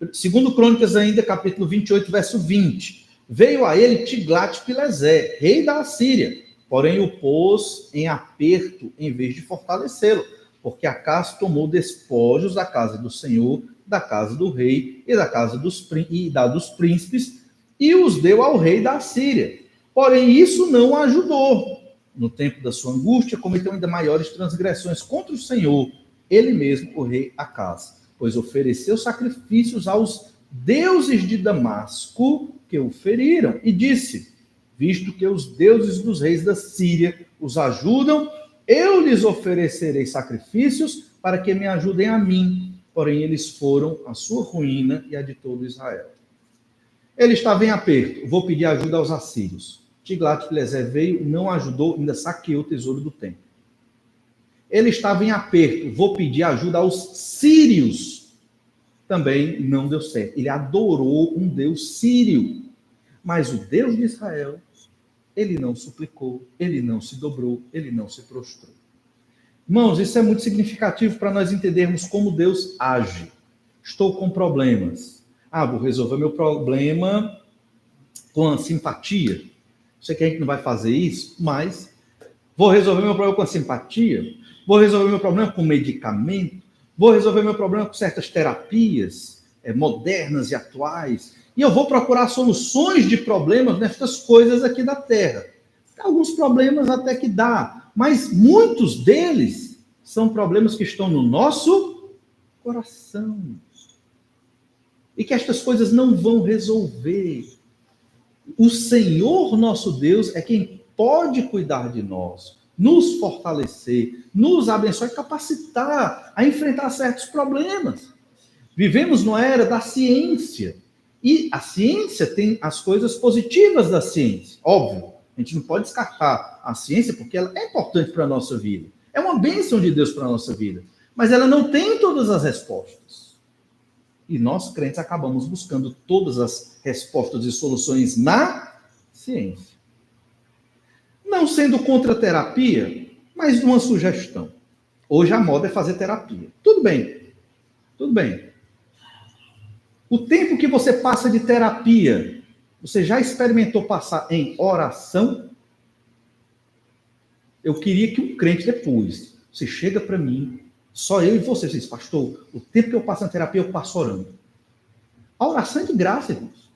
2 Crônicas ainda, capítulo 28, verso 20. Veio a ele Tiglat-Pileser, rei da Assíria, porém o pôs em aperto em vez de fortalecê-lo, porque Acaz tomou despojos da casa do Senhor, da casa do rei e da casa dos príncipes, e os deu ao rei da Assíria. Porém, isso não o ajudou. No tempo da sua angústia, cometeu ainda maiores transgressões contra o Senhor, ele mesmo, o rei Acaz, pois ofereceu sacrifícios aos deuses de Damasco que o feriram, e disse: visto que os deuses dos reis da Síria os ajudam, eu lhes oferecerei sacrifícios para que me ajudem a mim. Porém, eles foram a sua ruína e a de todo Israel. Ele estava em aperto. Vou pedir ajuda aos assírios. Tiglat-Pileser veio, não ajudou, ainda saqueou o tesouro do templo. Ele estava em aperto. Vou pedir ajuda aos sírios. Também não deu certo. Ele adorou um deus sírio. Mas o Deus de Israel, ele não suplicou, ele não se dobrou, ele não se prostrou. Irmãos, isso é muito significativo para nós entendermos como Deus age. Estou com problemas. Vou resolver meu problema com a simpatia. Sei que a gente não vai fazer isso, mas vou resolver meu problema com a simpatia. Vou resolver meu problema com medicamento. Vou resolver meu problema com certas terapias modernas e atuais. E eu vou procurar soluções de problemas nestas coisas aqui da Terra. Alguns problemas até que dá, mas muitos deles são problemas que estão no nosso coração. E que estas coisas não vão resolver. O Senhor, nosso Deus, é quem pode cuidar de nós, nos fortalecer, nos abençoar e capacitar a enfrentar certos problemas. Vivemos numa era da ciência. E a ciência tem as coisas positivas da ciência, óbvio. A gente não pode descartar a ciência porque ela é importante para a nossa vida. É uma bênção de Deus para a nossa vida. Mas ela não tem todas as respostas. E nós, crentes, acabamos buscando todas as respostas e soluções na ciência. Não sendo contra a terapia, mas uma sugestão. Hoje a moda é fazer terapia. Tudo bem. Tudo bem. O tempo que você passa de terapia, você já experimentou passar em oração? Eu queria que um crente depois, você chega para mim, só eu e você diz: pastor, o tempo que eu passo na terapia, eu passo orando. A oração é de graça, irmãos.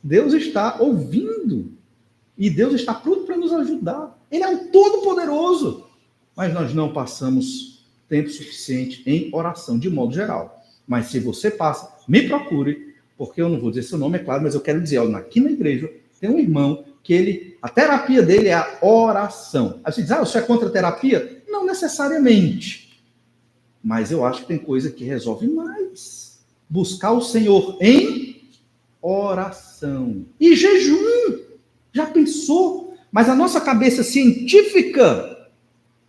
Deus está ouvindo. E Deus está pronto para nos ajudar. Ele é o Todo-Poderoso. Mas nós não passamos tempo suficiente em oração, de modo geral. Mas se você passa, me procure, porque eu não vou dizer seu nome, é claro, mas eu quero dizer, aqui na igreja tem um irmão que a terapia dele é a oração. Aí você diz: você é contra a terapia? Não necessariamente. Mas eu acho que tem coisa que resolve mais. Buscar o Senhor em oração. E jejum. Já pensou? Mas a nossa cabeça científica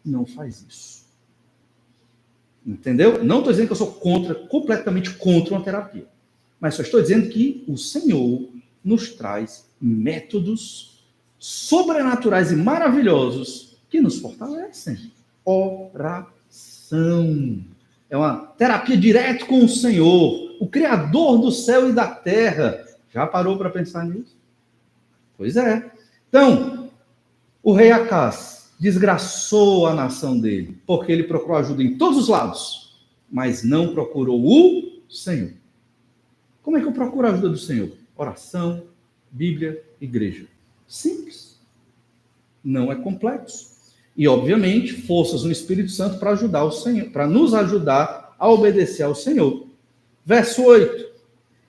não faz isso. Entendeu? Não estou dizendo que eu sou completamente contra uma terapia. Mas só estou dizendo que o Senhor nos traz métodos sobrenaturais e maravilhosos que nos fortalecem. Oração. É uma terapia direto com o Senhor, o Criador do céu e da terra. Já parou para pensar nisso? Pois é. Então, o rei Acaz desgraçou a nação dele, porque ele procurou ajuda em todos os lados, mas não procurou o Senhor. Como é que eu procuro a ajuda do Senhor? Oração, Bíblia, igreja. Simples. Não é complexo. E, obviamente, forças no Espírito Santo para ajudar o Senhor, para nos ajudar a obedecer ao Senhor. Verso 8.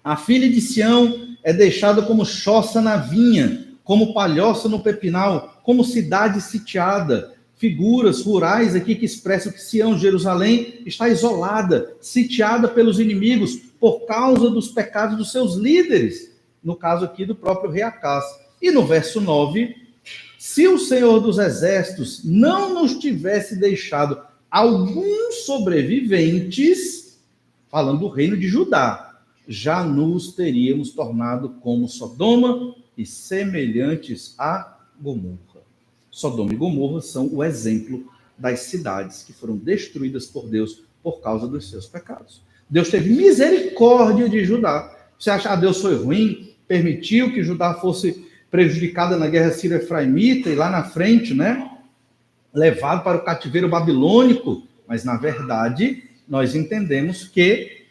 A filha de Sião é deixada como choça na vinha, como palhoça no pepinal, como cidade sitiada. Figuras rurais aqui que expressam que Sião, Jerusalém, está isolada, sitiada pelos inimigos, por causa dos pecados dos seus líderes. No caso aqui do próprio rei Acaz. E no verso 9, se o Senhor dos Exércitos não nos tivesse deixado alguns sobreviventes, falando do reino de Judá, já nos teríamos tornado como Sodoma e semelhantes a Gomorra. Sodoma e Gomorra são o exemplo das cidades que foram destruídas por Deus por causa dos seus pecados. Deus teve misericórdia de Judá. Você acha que Deus foi ruim? permitiu que Judá fosse prejudicada na guerra sírio-efraimita e lá na frente, né, levado para o cativeiro babilônico. Mas, na verdade, nós entendemos que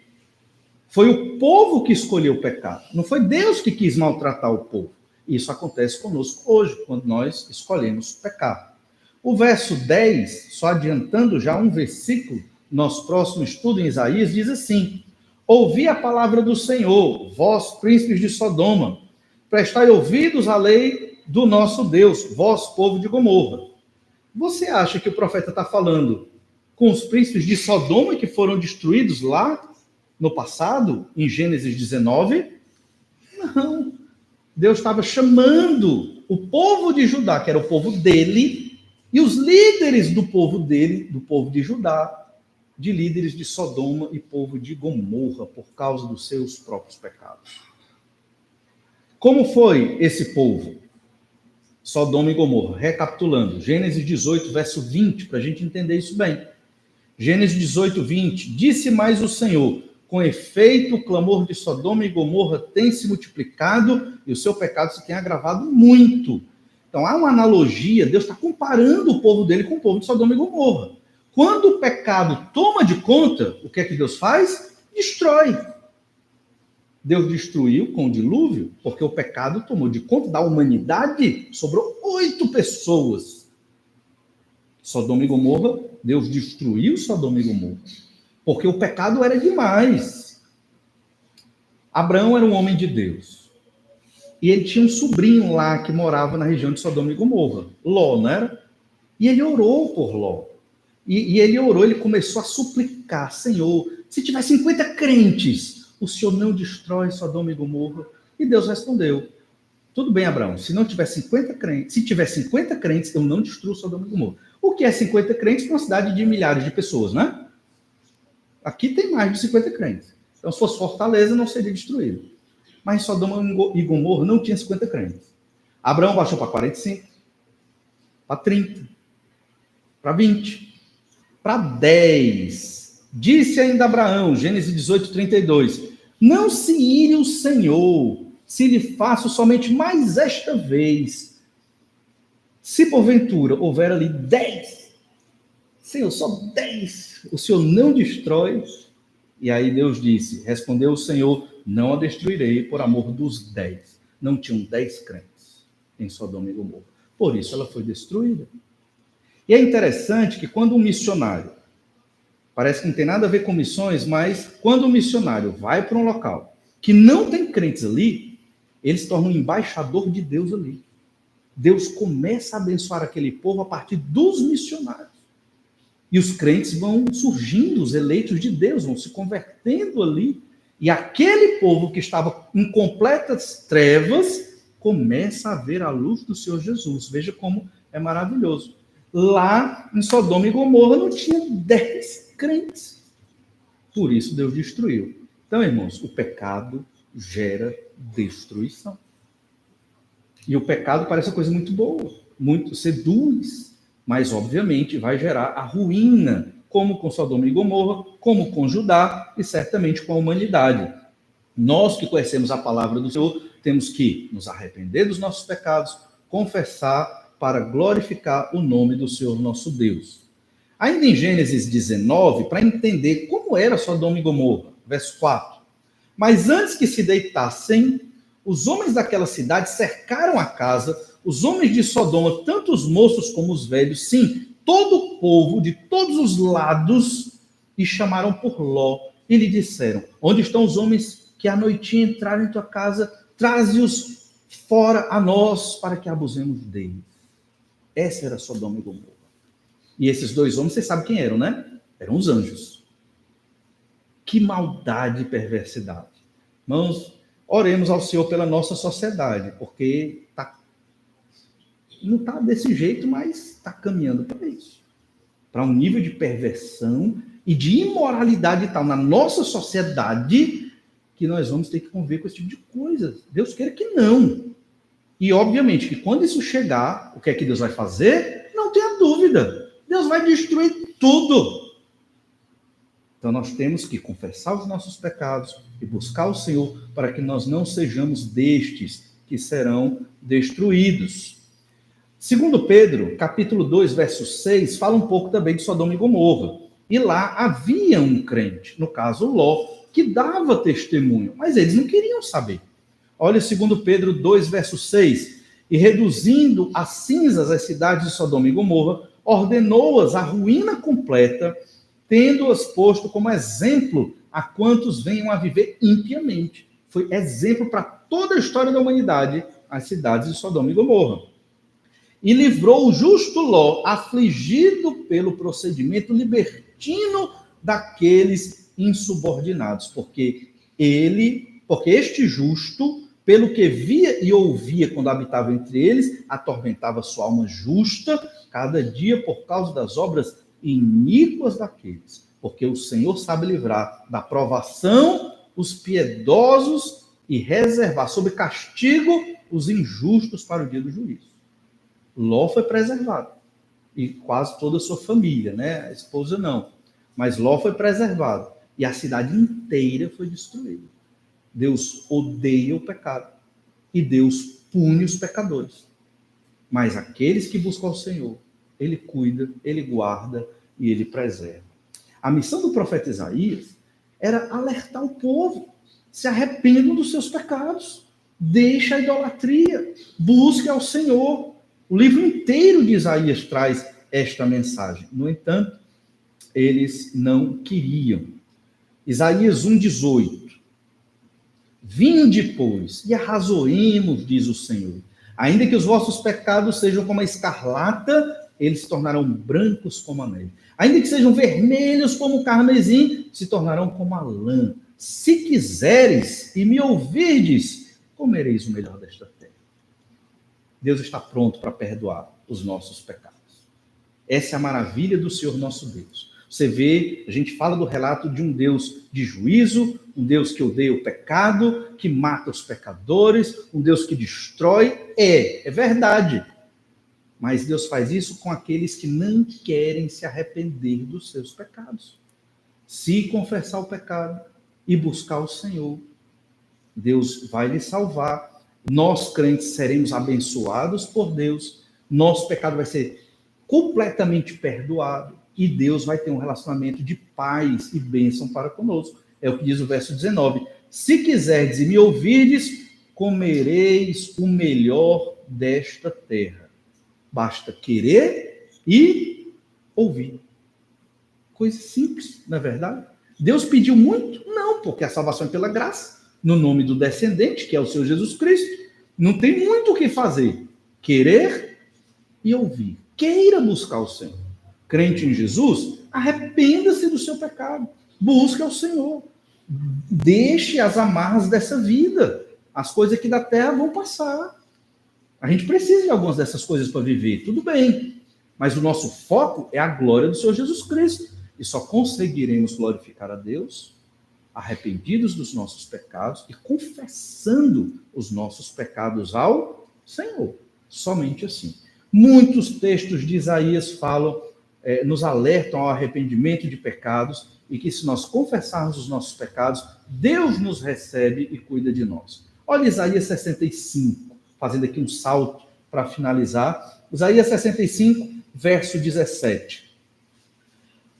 foi o povo que escolheu o pecado. Não foi Deus que quis maltratar o povo. Isso acontece conosco hoje, quando nós escolhemos pecar. O verso 10, só adiantando já um versículo, nosso próximo estudo em Isaías, diz assim: ouvi a palavra do Senhor, vós, príncipes de Sodoma, prestai ouvidos à lei do nosso Deus, vós, povo de Gomorra. Você acha que o profeta está falando com os príncipes de Sodoma que foram destruídos lá no passado, em Gênesis 19? Não. Deus estava chamando o povo de Judá, que era o povo dele, e os líderes do povo dele, do povo de Judá, de líderes de Sodoma e povo de Gomorra, por causa dos seus próprios pecados. Como foi esse povo? Sodoma e Gomorra. Recapitulando, Gênesis 18, verso 20, para a gente entender isso bem. Gênesis 18, 20. Disse mais o Senhor: com efeito, o clamor de Sodoma e Gomorra tem se multiplicado e o seu pecado se tem agravado muito. Então, há uma analogia, Deus está comparando o povo dele com o povo de Sodoma e Gomorra. Quando o pecado toma de conta, o que é que Deus faz? Destrói. Deus destruiu com o dilúvio, porque o pecado tomou de conta da humanidade, sobrou 8 pessoas. Sodoma e Gomorra, Deus destruiu Sodoma e Gomorra, porque o pecado era demais. Abraão era um homem de Deus. E ele tinha um sobrinho lá que morava na região de Sodoma e Gomorra, Ló, não era? E ele orou por Ló. E ele orou, ele começou a suplicar: Senhor, se tiver 50 crentes, o Senhor não destrói Sodoma e Gomorra? E Deus respondeu: tudo bem, Abraão, se não tiver 50 crentes, se tiver 50 crentes, eu não destruo Sodoma e Gomorra. O que é 50 crentes para uma cidade de milhares de pessoas, né? Aqui tem mais de 50 crentes. Então, se fosse Fortaleza, não seria destruído. Mas Sodoma e Gomorra não tinha 50 crentes. Abraão baixou para 45, para 30, para 20, para 10. Disse ainda Abraão, Gênesis 18, 32, não se ire o Senhor, se lhe faço somente mais esta vez. Se porventura houver ali 10, Senhor, só 10, o Senhor não destrói? E aí Deus disse, respondeu o Senhor, não a destruirei por amor dos 10. Não tinham 10 crentes em Sodoma e Gomorra. Por isso ela foi destruída. E é interessante que quando um missionário, parece que não tem nada a ver com missões, mas quando um missionário vai para um local que não tem crentes ali, ele se torna um embaixador de Deus ali. Deus começa a abençoar aquele povo a partir dos missionários. E os crentes vão surgindo, os eleitos de Deus vão se convertendo ali. E aquele povo que estava em completas trevas começa a ver a luz do Senhor Jesus. Veja como é maravilhoso. Lá em Sodoma e Gomorra não tinha 10 crentes. Por isso Deus destruiu. Então, irmãos, o pecado gera destruição. E o pecado parece uma coisa muito boa, muito seduz, mas obviamente vai gerar a ruína, como com Sodoma e Gomorra, como com Judá e certamente com a humanidade. Nós que conhecemos a palavra do Senhor, temos que nos arrepender dos nossos pecados, confessar para glorificar o nome do Senhor nosso Deus. Ainda em Gênesis 19, para entender como era Sodoma e Gomorra, verso 4. Mas antes que se deitassem, os homens daquela cidade cercaram a casa, os homens de Sodoma, tanto os moços como os velhos, sim, todo o povo de todos os lados, e chamaram por Ló, e lhe disseram, onde estão os homens que à noitinha entraram em tua casa? Traze-os fora a nós, para que abusemos deles. Essa era Sodoma e Gomorra. E esses dois homens, vocês sabem quem eram, né? Eram os anjos. Que maldade e perversidade. Irmãos, oremos ao Senhor pela nossa sociedade, porque não está desse jeito, mas está caminhando para isso. Para um nível de perversão e de imoralidade tal na nossa sociedade, que nós vamos ter que conviver com esse tipo de coisa. Deus queira que não. E, obviamente, que quando isso chegar, o que é que Deus vai fazer? Não tenha dúvida. Deus vai destruir tudo. Então nós temos que confessar os nossos pecados e buscar o Senhor para que nós não sejamos destes que serão destruídos. Segundo Pedro, capítulo 2, verso 6, fala um pouco também de Sodoma e Gomorra. E lá havia um crente, no caso Ló, que dava testemunho, mas eles não queriam saber. Olha 2 Pedro 2, verso 6. E reduzindo a cinzas as cidades de Sodoma e Gomorra, ordenou-as à ruína completa, tendo-as posto como exemplo a quantos venham a viver impiamente. Foi exemplo para toda a história da humanidade, as cidades de Sodoma e Gomorra. E livrou o justo Ló, afligido pelo procedimento libertino daqueles insubordinados, porque este justo, pelo que via e ouvia quando habitava entre eles, atormentava sua alma justa cada dia por causa das obras iníquas daqueles, porque o Senhor sabe livrar da provação os piedosos e reservar sob castigo os injustos para o dia do juízo. Ló foi preservado, e quase toda a sua família, né? A esposa não, mas Ló foi preservado, e a cidade inteira foi destruída. Deus odeia o pecado, e Deus pune os pecadores. Mas aqueles que buscam o Senhor, Ele cuida, Ele guarda e Ele preserva. A missão do profeta Isaías era alertar o povo: se arrependam dos seus pecados, deixe a idolatria, busque ao Senhor. O livro inteiro de Isaías traz esta mensagem. No entanto, eles não queriam. Isaías 1,18. Vinde, pois, e arrazoemos, diz o Senhor. Ainda que os vossos pecados sejam como a escarlata, eles se tornarão brancos como a neve. Ainda que sejam vermelhos como o carmesim, se tornarão como a lã. Se quiseres e me ouvirdes, comereis o melhor desta terra. Deus está pronto para perdoar os nossos pecados. Essa é a maravilha do Senhor nosso Deus. Você vê, a gente fala do relato de um Deus de juízo, um Deus que odeia o pecado, que mata os pecadores, um Deus que destrói. É verdade. Mas Deus faz isso com aqueles que não querem se arrepender dos seus pecados. Se confessar o pecado e buscar o Senhor, Deus vai lhe salvar. Nós, crentes, seremos abençoados por Deus. Nosso pecado vai ser completamente perdoado. E Deus vai ter um relacionamento de paz e bênção para conosco. É o que diz o verso 19. Se quiserdes e me ouvirdes, comereis o melhor desta terra. Basta querer e ouvir. Coisa simples, não é verdade? Deus pediu muito? Não, porque a salvação é pela graça, no nome do descendente, que é o Senhor Jesus Cristo. Não tem muito o que fazer. Querer e ouvir. Queira buscar o Senhor. Crente em Jesus, arrependa-se do seu pecado. Busque ao Senhor. Deixe as amarras dessa vida. As coisas aqui da terra vão passar. A gente precisa de algumas dessas coisas para viver, tudo bem. Mas o nosso foco é a glória do Senhor Jesus Cristo. E só conseguiremos glorificar a Deus arrependidos dos nossos pecados e confessando os nossos pecados ao Senhor. Somente assim. Muitos textos de Isaías nos alertam ao arrependimento de pecados e que se nós confessarmos os nossos pecados, Deus nos recebe e cuida de nós. Olha Isaías 65, fazendo aqui um salto para finalizar. Isaías 65, verso 17.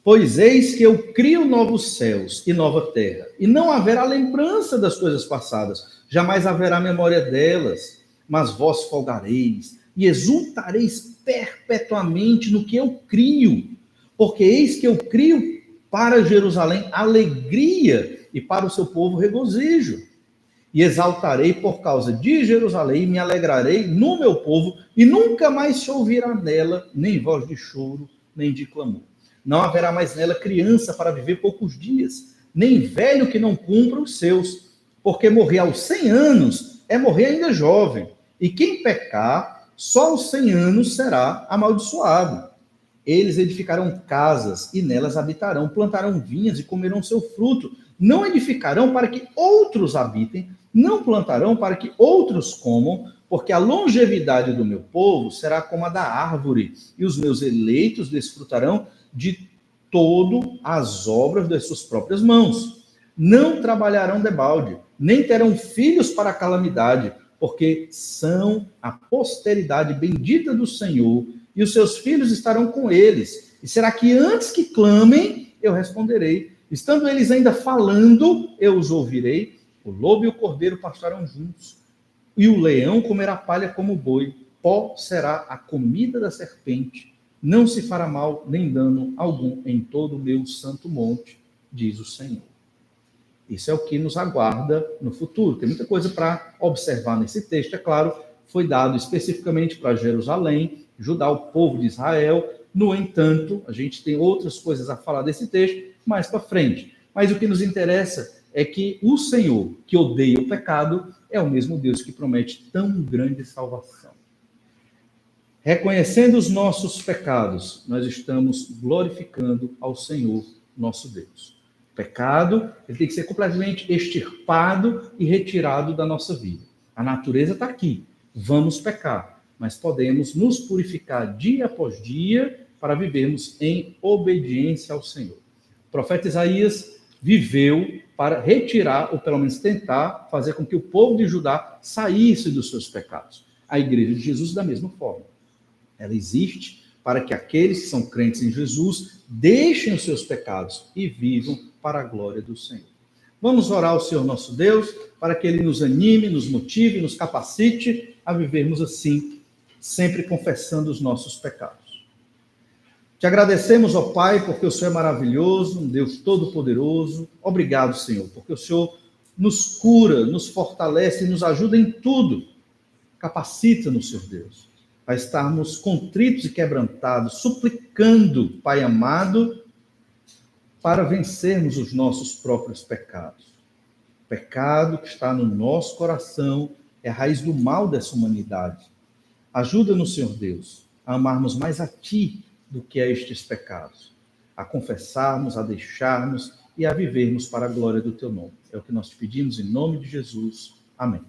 Pois eis que eu crio novos céus e nova terra, e não haverá lembrança das coisas passadas, jamais haverá memória delas, mas vós folgareis e exultareis perpetuamente no que eu crio, porque eis que eu crio para Jerusalém alegria e para o seu povo regozijo. E exaltarei por causa de Jerusalém, e me alegrarei no meu povo, e nunca mais se ouvirá nela nem voz de choro, nem de clamor. Não haverá mais nela criança para viver poucos dias, nem velho que não cumpra os seus, porque morrer aos 100 anos é morrer ainda jovem, e quem pecar, só aos 100 anos será amaldiçoado. Eles edificarão casas e nelas habitarão, plantarão vinhas e comerão seu fruto. Não edificarão para que outros habitem, não plantarão para que outros comam, porque a longevidade do meu povo será como a da árvore, e os meus eleitos desfrutarão de todo as obras das suas próprias mãos. Não trabalharão debalde, nem terão filhos para a calamidade, porque são a posteridade bendita do Senhor, e os seus filhos estarão com eles. E será que antes que clamem, eu responderei. Estando eles ainda falando, eu os ouvirei. O lobo e o cordeiro pastarão juntos, e o leão comerá palha como o boi. Pó será a comida da serpente. Não se fará mal nem dano algum em todo o meu santo monte, diz o Senhor. Isso é o que nos aguarda no futuro. Tem muita coisa para observar nesse texto. É claro, foi dado especificamente para Jerusalém, Judá, o povo de Israel. No entanto, a gente tem outras coisas a falar desse texto mais para frente. Mas o que nos interessa é que o Senhor, que odeia o pecado, é o mesmo Deus que promete tão grande salvação. Reconhecendo os nossos pecados, nós estamos glorificando ao Senhor, nosso Deus. O pecado, ele tem que ser completamente extirpado e retirado da nossa vida. A natureza está aqui, vamos pecar, mas podemos nos purificar dia após dia para vivermos em obediência ao Senhor. O profeta Isaías viveu para retirar, ou pelo menos tentar, fazer com que o povo de Judá saísse dos seus pecados. A igreja de Jesus, da mesma forma. Ela existe para que aqueles que são crentes em Jesus deixem os seus pecados e vivam para a glória do Senhor. Vamos orar ao Senhor nosso Deus para que Ele nos anime, nos motive, nos capacite a vivermos assim, sempre confessando os nossos pecados. Te agradecemos, ó Pai, porque o Senhor é maravilhoso, um Deus todo-poderoso. Obrigado, Senhor, porque o Senhor nos cura, nos fortalece e nos ajuda em tudo. Capacita-nos, Senhor Deus, a estarmos contritos e quebrantados, suplicando, Pai amado, para vencermos os nossos próprios pecados. O pecado que está no nosso coração é a raiz do mal dessa humanidade. Ajuda-nos, Senhor Deus, a amarmos mais a Ti do que a estes pecados, a confessarmos, a deixarmos e a vivermos para a glória do Teu nome. É o que nós te pedimos em nome de Jesus. Amém.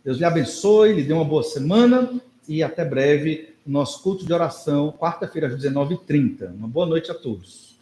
Deus lhe abençoe, lhe dê uma boa semana e até breve no nosso culto de oração, quarta-feira às 19h30. Uma boa noite a todos.